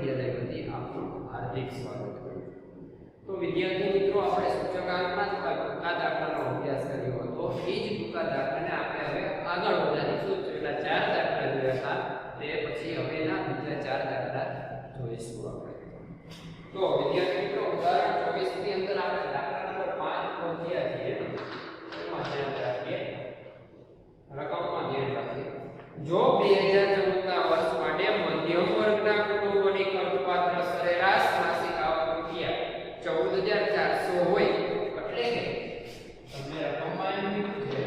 વિદ્યાલયમાંથી આપનું હાર્દિક સ્વાગત કરું છું। તો વિદ્યાર્થી મિત્રો, આપણે સૂચકાંકના ટૂંકા દાખલાનો અભ્યાસ કર્યો હતો। એ જ ટૂંકા દાખલાને આપણે હવે આગળ વધારીશું। એટલા 4 દાખલા જોયા હતા, તે પછી હવેના બીજા 4 દાખલા જોઈશું આપણે। તો વિદ્યાર્થી મિત્રો, ઉદાહરણ 24 ની અંદર આપણે દાખલા નંબર 5 પહોંચ્યા છીએ। એમાં ધ્યાન રાખીએ, રકમમાં ધ્યાન રાખીએ। જો 2014ના વર્ષ માટે મધ્યમ વર્ગના કુટુંબોની ખર્ચપાત્ર સરેરાશ માસિક આવક રૂપિયા 14400 હોય, એટલે કે તમને રકમમાં એમ કીધું છે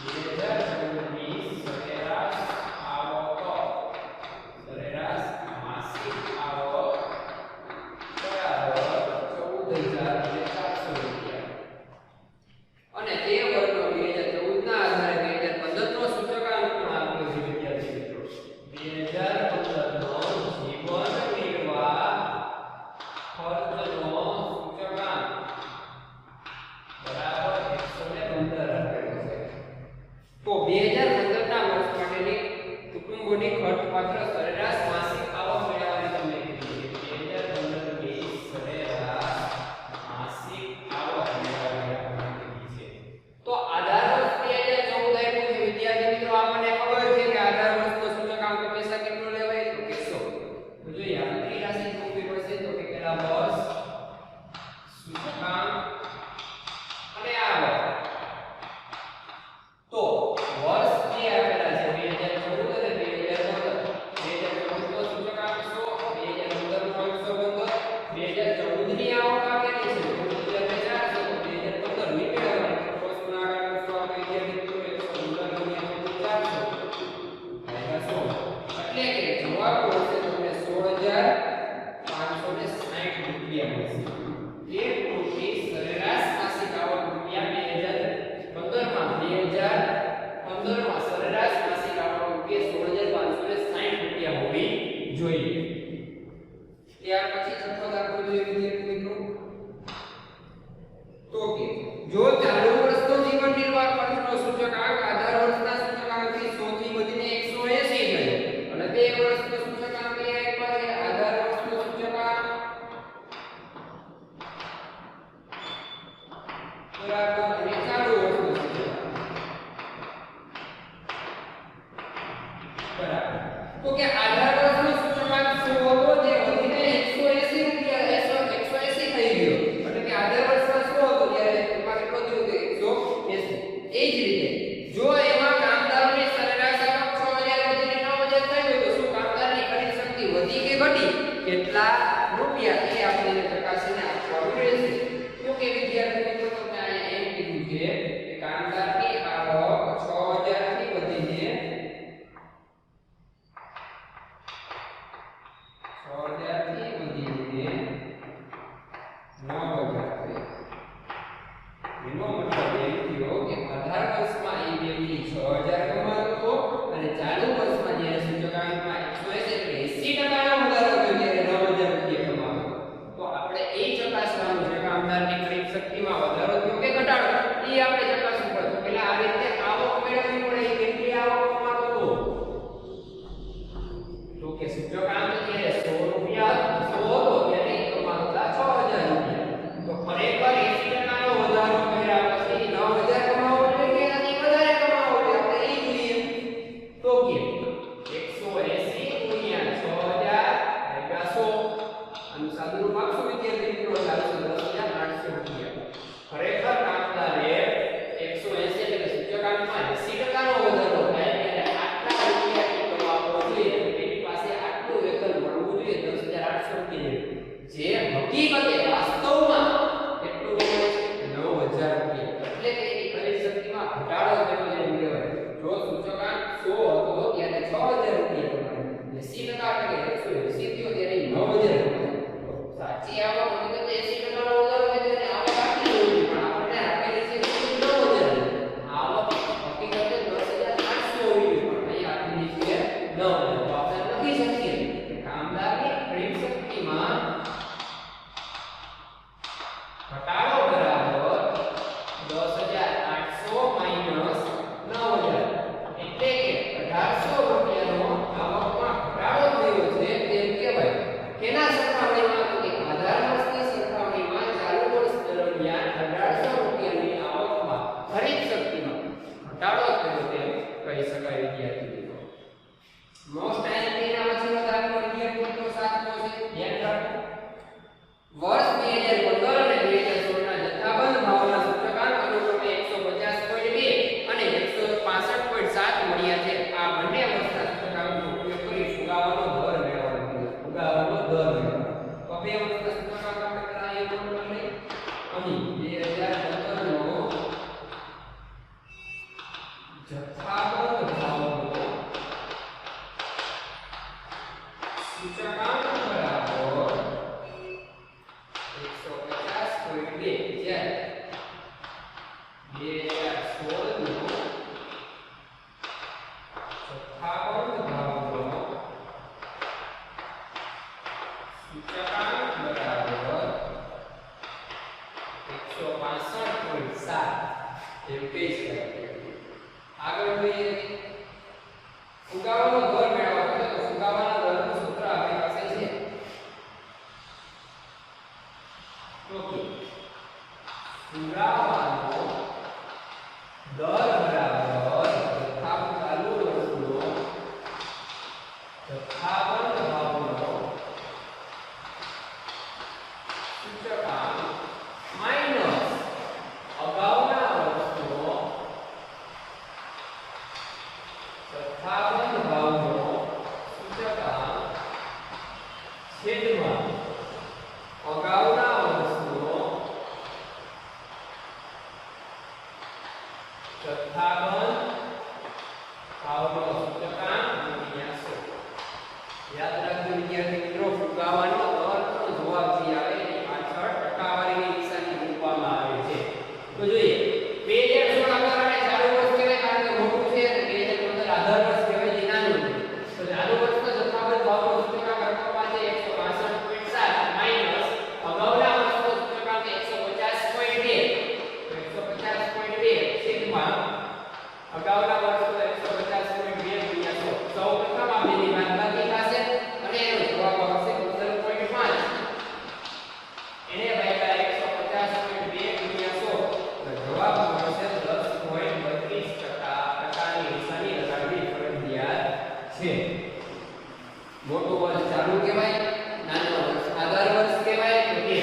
2014ની સરેરાશ માસિક આવક બરાબર 14400 રૂપિયા, અને તે વર્ગનો 2014 ના આધારે 2015 નો સૂચકાંક પણ આપ્યો છે વિદ્યાર્થી મિત્રો। 2015 નો જીવન નિર્વાહ ખર્ચનો સૂચકાંક બરાબર 115 આપેલો છે। તો 2015 ના વર્ષ માટેની કુટુંબોની ખર્ચપાત્ર સરેરાશ માસિક આવક મેળવવાની તમને કીધી છે। 2015 ની સરેરાશ માસિક આવક મેળવવાની તમને કીધી છે। તો આધાર વર્ષ 2014 આપ્યું છે વિદ્યાર્થી મિત્રો। આપણને ખબર છે કે આધાર વર્ષનો સૂચકાંક પૈસા કેટલો લેવાય તો 100। તો જોઈએ આપણે ત્રિરાશી મૂકવી પડશે, તો કે પેલા વર્ષ સૂચકાંક અને આવક। તો વર્ષ જે આપેલા છે 2014 અને 2015। 2014 નો સૂચકાંક 100, 2015 નો 115, 2014 ની આવક આપેલી છે 14400, તો 2015 ની મેળવવાની તો કોષના આગળ 100 આપણે વિદ્યાર્થી મિત્રો 115 ગુણ્યા 14400 એટલે કે જવાબ મળશે તમને 16560 રૂપિયા મળશે। એક કુટુંબની સરેરાશ માસિક આવક રૂપિયા 2015 માં 2015 માં સરેરાશ માસિક આવક રૂપિયા 16560 રૂપિયા હોવી જોઈએ। ત્યાર પછી છઠ્ઠો દાખલો જોઈએ વિદ્યાર્થી મિત્રો। તો કે જો ચાલુ વર્ષનો જીવન નિર્વાહ ખર્ચનો સૂચકાંક આધાર વર્ષના સૂચકાંકથી 100 થી વધીને 180 થાય, અને 2 વર્ષનો સૂચકાંક એ આપ્યા છે આધાર વર્ષનો સૂચકાંક બરાબર અને ચાલુ વર્ષનો સૂચકાંક બરાબર। તો કે આધાર વર્ષનો સૂચકાંક 100 હતો, જે વધીને 180 રૂપિયા 180 થઈ ગયો, એટલે કે આધાર વર્ષમાં 100 હતો ત્યારે એમાં કેટલો થયો કે 180। એ જ રીતે જો એમાં કામદારોની સરેરાશ આવક 6000 વધીને 9000 થઈ ગઈ, તો શું કામદારની ખરીદ શક્તિ વધી કે ઘટી, કેટલા રૂપિયા, એ આપણે ચકાસીને આપવાનું રહેશે। તો કે વિદ્યાર્થી મિત્રો, તમને અહીંયા એમ કીધું છે કે કામદારની આવક 6000 થી વધીને 9000 થઈ। એનો મતલબ એમ થયો કે આધાર વર્ષમાં એ વ્યક્તિ 6000 કમાતો હતો, અને ચાલુ વર્ષમાં જ્યારે સૂચકાંકમાં 180 એટલે 80% નો વધારો થયો ત્યારે 9000 રૂપિયા કમાતો। તો આપણે એ ચકાસવાનું છે કામદારની ખરીદ શક્તિમાં વધારો થયો કે ઘટાડો, એ આપણે ચકાસવું પડે। તો પહેલા આ રીતે આવક મેળવવી પડે, એ કેટલી આવક કમાતો હતો, તો કે સૂચકાંક જ્યારે 100 રૂપિયા 100 હતો ત્યારે સૂચકાંક બરાબર 165.7 એવું કહી શકાય. આગળ જોઈએ ફુગાવાનો દર મેળવવો હોય તો ફુગાવાના દરનું સૂત્ર આપણી પાસે છે. તો કે ફુગાવાનો દર બરાબર ચાલુ વસ્તુનો જથ્થાબંધ ભાવનો સૂચકાંક માઈનસ અગાઉના વર્ષનો જથ્થાબંધ ભાવનો સૂચકાંક છેદમાં અગાઉના વર્ષનો જથ્થાબંધ ભાવનો સૂચકાંક ગુણ્યા 100. યાદ રાખજો વિદ્યાર્થી મિત્રો, ફુગાવાનો દર તો જવાબ જે આવે એની પાછળ ટકાવારીની નિશાની મૂકવામાં આવે છે. તો જોઈએ 2016 કારણે ચાલુ વર્ષ કહેવાય કારણ કે મોટું છે અને 2015 આધાર વર્ષ કહેવાય જે નાનું છે. તો ચાલુ વર્ષનો જથ્થાબંધ ભાવનો સૂચકાંક આપવામાં છે 165.7 માઈનસ અગાઉના વર્ષનો સૂચકાંક 150.2. તો 150.2 છેદમાં અગાઉના વર્ષનો 150.2 ગુણ્યા 100. સૌપ્રથમ આ બેની બાદબાકી થશે અને એનો જવાબ આવશે 15.5. એને ભાગ્યા 150.2 ગુણ્યા 100 તો જવાબ મળશે 10.32%. ટકાની નિશાની લગાડવી ફરજિયાત છે. મોટું વર્ષ ચાલુ કહેવાય, નાનું વર્ષ આધાર વર્ષ કહેવાય. તો કે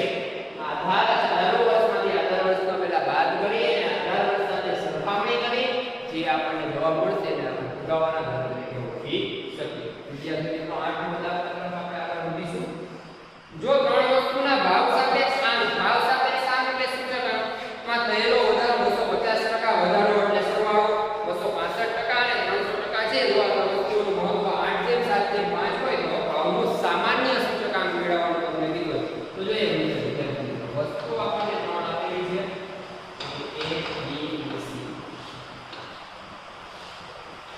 આધાર ચાલુ વર્ષમાંથી આધાર વર્ષનો પહેલા બાદ કરી અને આધાર વર્ષ સાથે સરખામણી કરી જે આપણને જવાબ મળશે ને આપણે ફુગાવાના દર તરીકે ઓળખી શકીએ. વિદ્યાર્થી મિત્રો 8મો દાખલા તરફ આપણે આગળ વધીશું. જો ત્રણ વસ્તુના ભાવ સાપેક્ષ આંક એટલે સૂચકાંકમાં થયેલો વધારો 250% વધારો એટલે સરવાળો 265% અને 300% છે. જો આ વસ્તુઓનું મહત્વ 8:7:5 હોય તો ભાવનો સામાન્ય સૂચકાંક મેળવવાનો તમને કીધું. તો જોઈએ વિદ્યાર્થી મિત્રો, વસ્તુ આપણને ત્રણ આપેલી છે A B C.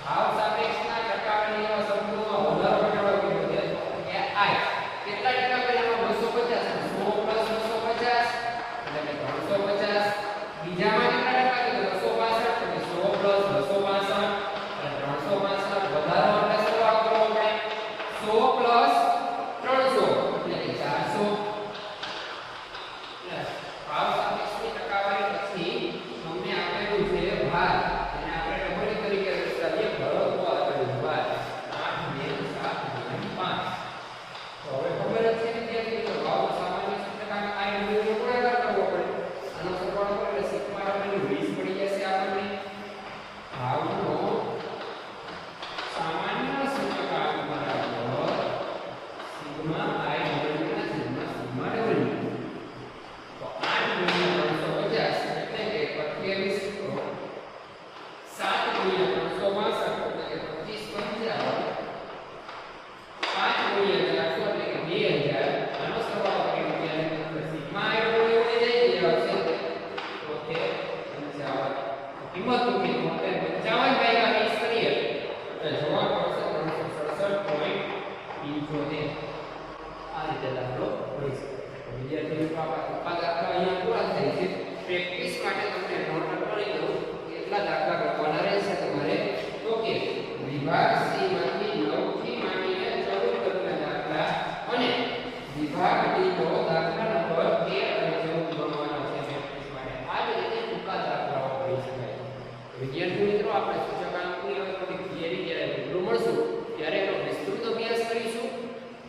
ભાવ સાપેક્ષના ટકાવારીના શબ્દોમાં વધારો ઘટાડો કેવો છે કે I કેટલા ટકા પેલામાં 250 100 + 250 એટલે કે 350. બીજામાં કેટલા ટકા કે 265 એટલે 100 + 265 એટલે 365. વધારો એટલે સરવાળો કરવો પડે 100 + 300 એટલે કે 400. ભાવ સાપેક્ષની ટકાવારી પછી તમને આપેલું છે ભાર અને આપણે ટકોરી તરીકે દર્શાવીએ ભરતો આપેલું ભાર 8 2 7 5. તો હવે ખબર જ છે વિદ્યાર્થી મિત્રો, ભાવનો સામાન્ય સૂચકાંક I નો ગુણાકાર કરવો પડે. આનો સરવાળો કરો એટલે સિગ્મા આપણને 20 મળી જશે. આપણને ભાવનો સામાન્ય સૂચકાંક બરાબર સિગ્મા I ગુણ્યા સિગ્મા W. તો 8 ગુણ્યા 350 એટલે કે 28. 7 ગુણ્યા 362 એટલે કે 25 5 ગુણ્યા 400 એટલે કે 2000. આનો સરવાળો કરીને ત્યારે સિગ્મા I મળી જાય જે આવશે 73. કિંમત મૂકી 55/20 કરીએ એટલે જવાબ આવશે 367.75. આ રીતે દાખલો પડી શકે. વિદ્યાર્થી મિત્રો, આપણા દાખલા અહીંયા પૂરા થાય છે. પ્રેક્ટિસ માટે તમને નોટ કરી દઉં કેટલા દાખલા કરવાના રહેશે તમારે. તો કે વિભાગ C માંથી 9 થી માંડીને 14 તકના દાખલા અને વિભાગ D નો દાખલા નંબર 13 અને 14 ગણવાનો છે પ્રેક્ટિસ માટે. આ જ રીતે ટૂંકા દાખલાઓ કરી શકાય. વિદ્યાર્થી મિત્રો, આપણે સૂચકાંકની હવે થોડી થિયરી જ્યારે રૂબરૂ મળશું ત્યારે એનો વિસ્તૃત અભ્યાસ કરીશું.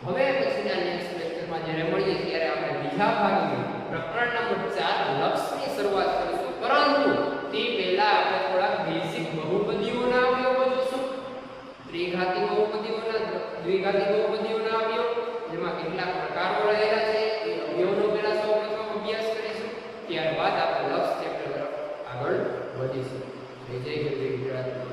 હવે પછીના નેક્સ્ટ લેક્ચરમાં જ્યારે મળીએ ત્યારે આપણે બીજા ભાગનું પ્રકરણ નંબર 4 લક્ષની શરૂઆત કરીશું. પરંતુ તે પહેલા આપણે થોડાક બેઝિક બહુપદીઓના અવયવો જોઈશું. દ્વિઘાતી બહુપદીઓના અવયવ જેમાં કેટલાક પ્રકારો રહેલા છે એ અવયવનો પહેલા સૌપ્રથમ અભ્યાસ કરીશું. ત્યારબાદ આપણે લક્ષ ચેપ્ટર તરફ આગળ વધીશું. જય જય ગુજરાતી.